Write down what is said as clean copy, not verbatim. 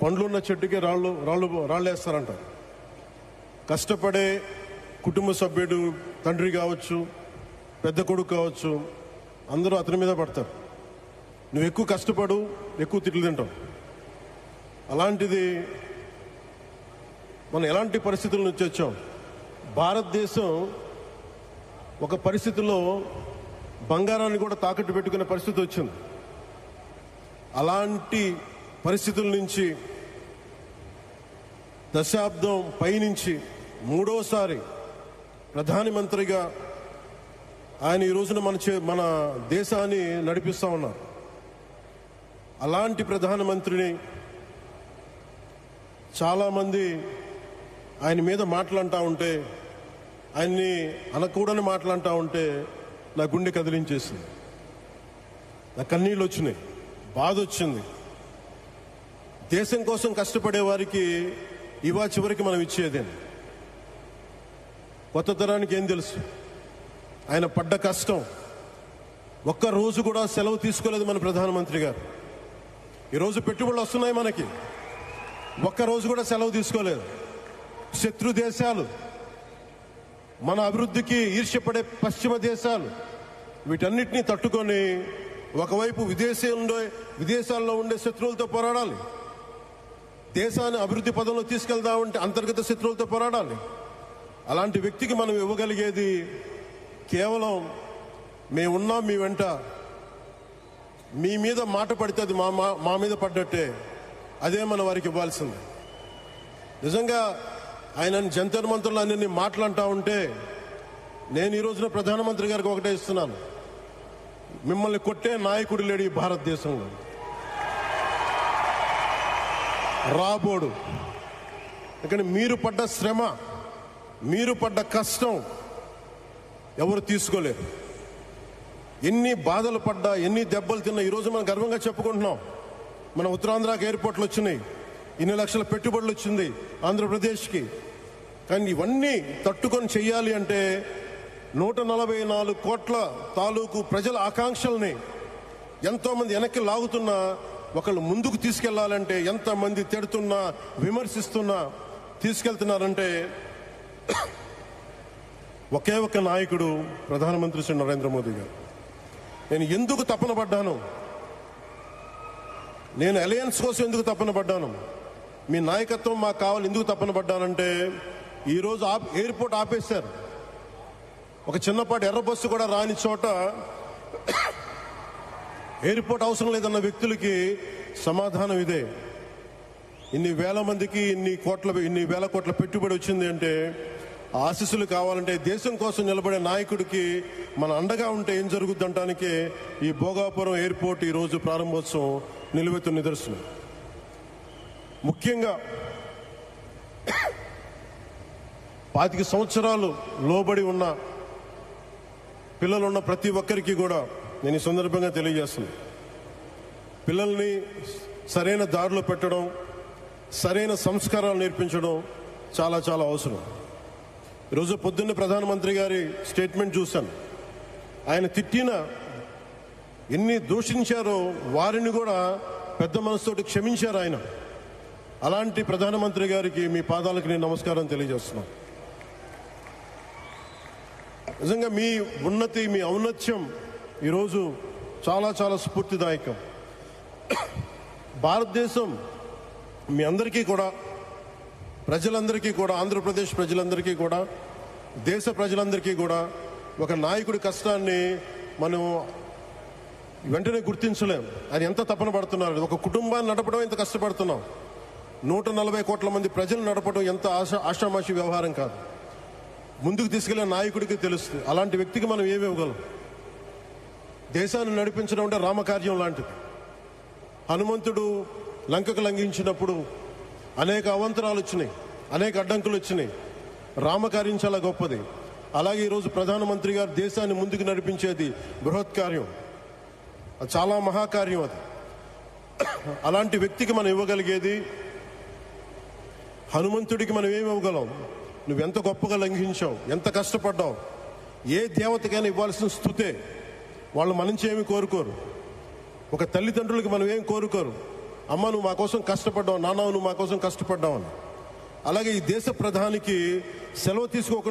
పండ్లున్న చెట్టుకే రాళ్ళేస్తారంట. కష్టపడే కుటుంబ సభ్యుడు, తండ్రి కావచ్చు, పెద్ద కొడుకు కావచ్చు, అందరూ అతని మీద పడతారు. నువ్వు ఎక్కువ కష్టపడు, ఎక్కువ తిట్లు తింటావు. అలాంటిది మనం ఎలాంటి పరిస్థితుల నుంచి వచ్చాం? భారతదేశం ఒక పరిస్థితిలో బంగారాన్ని కూడా తాకట్టు పెట్టుకునే పరిస్థితి వచ్చింది. అలాంటి పరిస్థితుల నుంచి దశాబ్దం పైనుంచి మూడోసారి ప్రధానమంత్రిగా ఆయన ఈ రోజున మన దేశాన్ని నడిపిస్తూ ఉన్నారు. అలాంటి ప్రధానమంత్రిని చాలామంది ఆయన మీద మాట్లాడుతూ ఉంటే, ఆయన్ని అనకూడని మాట్లాడుతూ ఉంటే నా గుండె కదిలించేసింది. నా కన్నీళ్ళు వచ్చినాయి, బాధ వచ్చింది. దేశం కోసం కష్టపడే వారికి ఇవా చివరికి మనం ఇచ్చేదేం. కొత్త తరానికి ఏం తెలుసు? ఆయన పడ్డ కష్టం. ఒక్క రోజు కూడా సెలవు తీసుకోలేదు మన ప్రధానమంత్రి గారు. ఈరోజు పెట్టుబడులు వస్తున్నాయి మనకి, ఒక్కరోజు కూడా సెలవు తీసుకోలేదు. శత్రు దేశాలు, మన అభివృద్ధికి ఈర్ష్యపడే పశ్చిమ దేశాలు, వీటన్నిటినీ తట్టుకొని ఒకవైపు విదేశాల్లో ఉండే శత్రువులతో పోరాడాలి, దేశాన్ని అభివృద్ధి పదంలో తీసుకెళ్దామంటే అంతర్గత శత్రువులతో పోరాడాలి. అలాంటి వ్యక్తికి మనం ఇవ్వగలిగేది కేవలం మేమున్నాం మీ వెంట, మీ మీద మాట పడితే అది మా మీద పడ్డట్టే, అదే మనం వారికి ఇవ్వాల్సింది. నిజంగా ఆయన జంతర్ మంత్రులు అన్ని మాట్లాడుతూ ఉంటే నేను ఈ రోజున ప్రధానమంత్రి గారికి ఒకటే ఇస్తున్నాను, మిమ్మల్ని కొట్టే నాయకుడు లేడు ఈ భారతదేశంలో, రాబోడు. ఎందుకంటే మీరు పడ్డ శ్రమ, మీరు పడ్డ కష్టం ఎవరు తీసుకోలేరు. ఎన్ని బాధలు పడ్డా, ఎన్ని దెబ్బలు తిన్నా ఈరోజు మనం గర్వంగా చెప్పుకుంటున్నాం. మన ఉత్తరాంధ్రకి ఎయిర్పోర్ట్లు వచ్చినాయి, ఇన్ని లక్షల పెట్టుబడులు వచ్చింది ఆంధ్రప్రదేశ్కి. కానీ ఇవన్నీ తట్టుకొని చెయ్యాలి అంటే 144 కోట్ల తాలూకు ప్రజల ఆకాంక్షల్ని ఎంతోమంది వెనక్కి లాగుతున్నా, ఒకళ్ళు ముందుకు తీసుకెళ్లాలంటే ఎంతమంది తిడుతున్నా, విమర్శిస్తున్నా తీసుకెళ్తున్నారంటే ఒకే ఒక నాయకుడు ప్రధానమంత్రి శ్రీ నరేంద్ర మోదీ గారు. నేను ఎందుకు తపన పడ్డాను, నేను అలయన్స్ కోసం ఎందుకు తపన పడ్డాను, మీ నాయకత్వం మాకు కావాలి ఎందుకు తపన పడ్డానంటే, ఈరోజు ఎయిర్పోర్ట్ ఆపేశారు. ఒక చిన్నపాటి ఎర్ర బస్సు కూడా రాని చోట ఎయిర్పోర్ట్ అవసరం లేదన్న వ్యక్తులకి సమాధానం ఇదే. ఇన్ని వేల మందికి ఇన్ని వేల కోట్ల పెట్టుబడి వచ్చింది అంటే ఆశీస్సులు కావాలంటే, దేశం కోసం నిలబడే నాయకుడికి మన అండగా ఉంటే ఏం జరుగుద్ది అంటానికి ఈ భోగాపురం ఎయిర్పోర్ట్ ఈరోజు ప్రారంభోత్సవం నిలువెత్తు నిదర్శనం. ముఖ్యంగా 25 సంవత్సరాలు లోబడి ఉన్న పిల్లలున్న ప్రతి ఒక్కరికి కూడా నేను ఈ సందర్భంగా తెలియజేస్తున్నాను, పిల్లల్ని సరైన దారిలో పెట్టడం, సరైన సంస్కారాలు నేర్పించడం చాలా చాలా అవసరం. ఈరోజు పొద్దున్నే ప్రధానమంత్రి గారి స్టేట్మెంట్ చూశాను. ఆయన తిట్టిన, ఎన్ని దూషించారో వారిని కూడా పెద్ద మనసుతోటి క్షమించారు ఆయన. అలాంటి ప్రధానమంత్రి గారికి మీ పాదాలకు నేను నమస్కారం తెలియజేస్తున్నాను. నిజంగా మీ ఉన్నతి, మీ ఔన్నత్యం ఈరోజు చాలా చాలా స్ఫూర్తిదాయకం. భారతదేశం మీ అందరికీ కూడా, ప్రజలందరికీ కూడా, ఆంధ్రప్రదేశ్ ప్రజలందరికీ కూడా, దేశ ప్రజలందరికీ కూడా ఒక నాయకుడి కష్టాన్ని మనం వెంటనే గుర్తించలేం. ఆయన ఎంత తపన పడుతున్నారు. ఒక కుటుంబాన్ని నడపడం ఎంత కష్టపడుతున్నాం. 140 కోట్ల మంది ప్రజలు నడపడం ఎంత ఆషామాషి వ్యవహారం కాదు. ముందుకు తీసుకెళ్లే నాయకుడికి తెలుస్తుంది. అలాంటి వ్యక్తికి మనం ఏమి ఇవ్వగలం? దేశాన్ని నడిపించడం అంటే రామకార్యం లాంటిది. హనుమంతుడు లంకకు లంఘించినప్పుడు అనేక అవంతరాలు వచ్చినాయి, అనేక అడ్డంకులు వచ్చినాయి. రామకార్యం చాలా గొప్పది. అలాగే ఈరోజు ప్రధానమంత్రి గారు దేశాన్ని ముందుకు నడిపించేది బృహత్ కార్యం, అది చాలా మహాకార్యం. అది అలాంటి వ్యక్తికి మనం ఇవ్వగలిగేది, హనుమంతుడికి మనం ఏమి ఇవ్వగలం? నువ్వెంత గొప్పగా లంఘించావు, ఎంత కష్టపడ్డావు. ఏ దేవతకైనా ఇవ్వాల్సిన స్తుతే. వాళ్ళు మన నుంచి ఏమి కోరుకోరు. ఒక తల్లిదండ్రులకి మనం ఏం కోరుకోరు. అమ్మ నువ్వు మా కోసం కష్టపడ్డావు, నాన్న నువ్వు మా కోసం కష్టపడ్డావు అని. అలాగే ఈ దేశ ప్రధానికి సెలవు తీసుకోకుండా